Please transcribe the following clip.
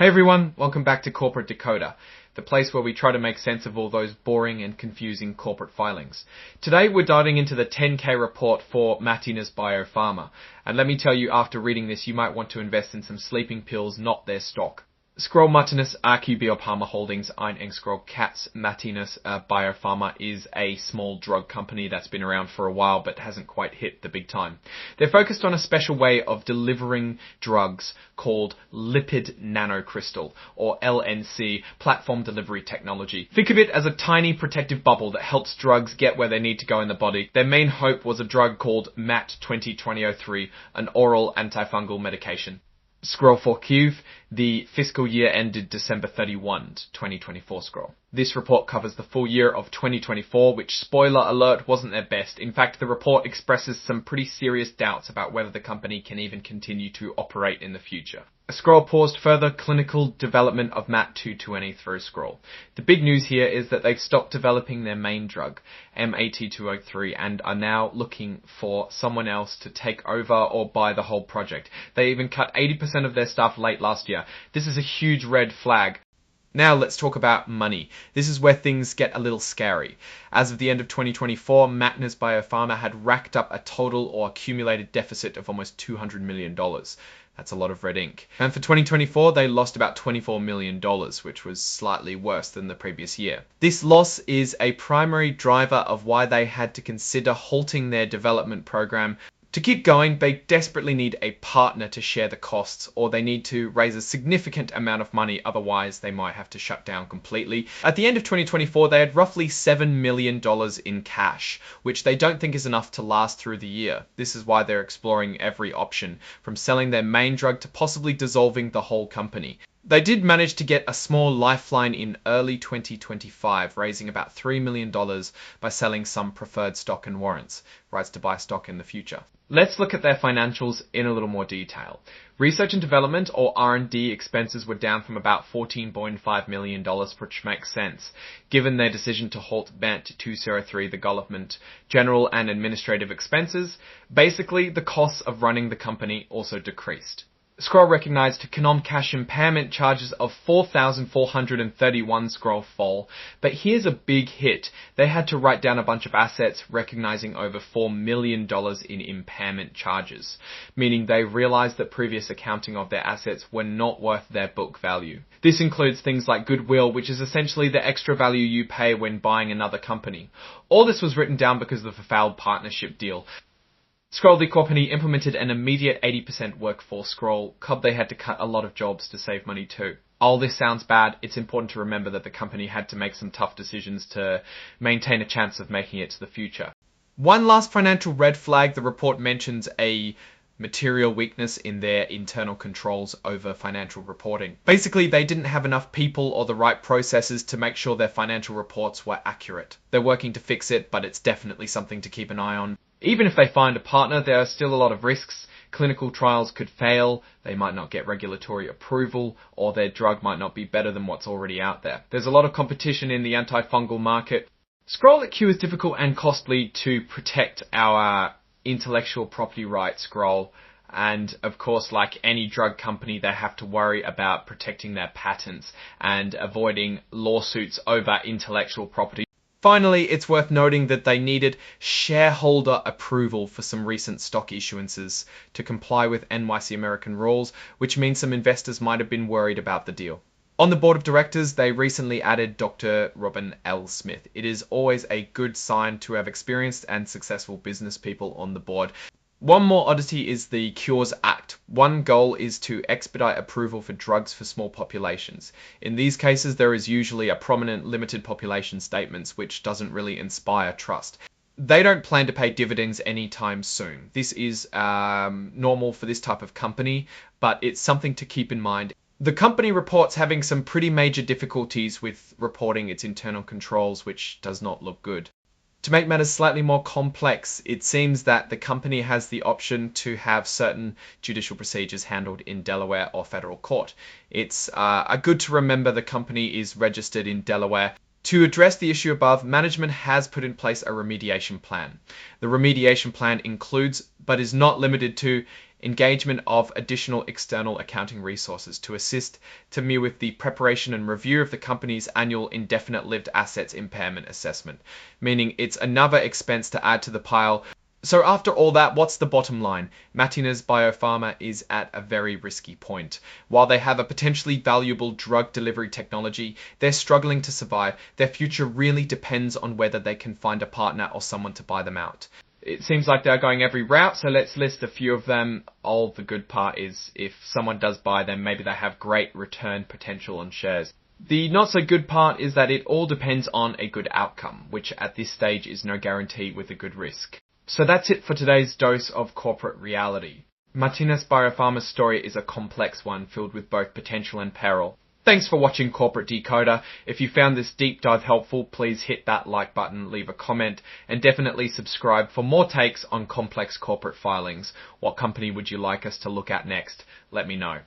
Hey everyone, welcome back to Corporate Decoder, the place where we try to make sense of all those boring and confusing corporate filings. Today we're diving into the 10K report for Matinas BioPharma, and let me tell you, after reading this, you might want to invest in some sleeping pills, not their stock. Scroll Matinas BioPharma Holdings ein Scroll Cats Matinas BioPharma is a small drug company that's been around for a while but hasn't quite hit the big time. They're focused on a special way of delivering drugs called lipid nanocrystal, or LNC, platform delivery technology. Think of it as a tiny protective bubble that helps drugs get where they need to go in the body. Their main hope was a drug called MAT202003, an oral antifungal medication. Scroll for Q, the fiscal year ended December 31, 2024 scroll. This report covers the full year of 2024, which, spoiler alert, wasn't their best. In fact, the report expresses some pretty serious doubts about whether the company can even continue to operate in the future. A scroll paused further clinical development of MAT2223 scroll. The big news here is that they've stopped developing their main drug, MAT203, and are now looking for someone else to take over or buy the whole project. They even cut 80% of their staff late last year. This is a huge red flag. Now let's talk about money. This is where things get a little scary. As of the end of 2024, Matinas BioPharma had racked up a total or accumulated deficit of almost $200 million. That's a lot of red ink. And for 2024, they lost about $24 million, which was slightly worse than the previous year. This loss is a primary driver of why they had to consider halting their development program. To keep going, they desperately need a partner to share the costs, or they need to raise a significant amount of money, otherwise they might have to shut down completely. At the end of 2024, they had roughly $7 million in cash, which they don't think is enough to last through the year. This is why they're exploring every option, from selling their main drug to possibly dissolving the whole company. They did manage to get a small lifeline in early 2025, raising about $3 million by selling some preferred stock and warrants, rights to buy stock in the future. Let's look at their financials in a little more detail. Research and development, or R&D, expenses were down from about $14.5 million, which makes sense, given their decision to halt MAT203, the government general and administrative expenses. Basically, the costs of running the company also decreased. Scroll recognized non-cash impairment charges of 4,431 scroll fall, but here's a big hit. They had to write down a bunch of assets, recognizing over $4 million in impairment charges, meaning they realized that previous accounting of their assets were not worth their book value. This includes things like goodwill, which is essentially the extra value you pay when buying another company. All this was written down because of a failed partnership deal. Scroll, the company, implemented an immediate 80% workforce. Scroll, they had to cut a lot of jobs to save money too. All this sounds bad. It's important to remember that the company had to make some tough decisions to maintain a chance of making it to the future. One last financial red flag, the report mentions a material weakness in their internal controls over financial reporting. Basically, they didn't have enough people or the right processes to make sure their financial reports were accurate. They're working to fix it, but it's definitely something to keep an eye on. Even if they find a partner, there are still a lot of risks. Clinical trials could fail, they might not get regulatory approval, or their drug might not be better than what's already out there. There's a lot of competition in the antifungal market. Scroll at Q is difficult and costly to protect our intellectual property rights, Scroll. And of course, like any drug company, they have to worry about protecting their patents and avoiding lawsuits over intellectual property. Finally, it's worth noting that they needed shareholder approval for some recent stock issuances to comply with NYC American rules, which means some investors might have been worried about the deal. On the board of directors, they recently added Dr. Robin L. Smith. It is always a good sign to have experienced and successful business people on the board. One more oddity is the Cures Act. One goal is to expedite approval for drugs for small populations. In these cases, there is usually a prominent limited population statements, which doesn't really inspire trust. They don't plan to pay dividends anytime soon. This is normal for this type of company, but it's something to keep in mind. The company reports having some pretty major difficulties with reporting its internal controls, which does not look good. To make matters slightly more complex, it seems that the company has the option to have certain judicial procedures handled in Delaware or federal court. It's good to remember the company is registered in Delaware. To address the issue above, management has put in place a remediation plan. The remediation plan includes, but is not limited to, engagement of additional external accounting resources to assist to me with the preparation and review of the company's annual indefinite-lived assets impairment assessment, meaning it's another expense to add to the pile. So after all that, what's the bottom line? Matinas BioPharma is at a very risky point. While they have a potentially valuable drug delivery technology, they're struggling to survive. Their future really depends on whether they can find a partner or someone to buy them out. It seems like they're going every route, so let's list a few of them. All the good part is if someone does buy them, maybe they have great return potential on shares. The not so good part is that it all depends on a good outcome, which at this stage is no guarantee with a good risk. So that's it for today's dose of corporate reality. Matinas BioPharma's story is a complex one filled with both potential and peril. Thanks for watching Corporate Decoder. If you found this deep dive helpful, please hit that like button, leave a comment, and definitely subscribe for more takes on complex corporate filings. What company would you like us to look at next? Let me know.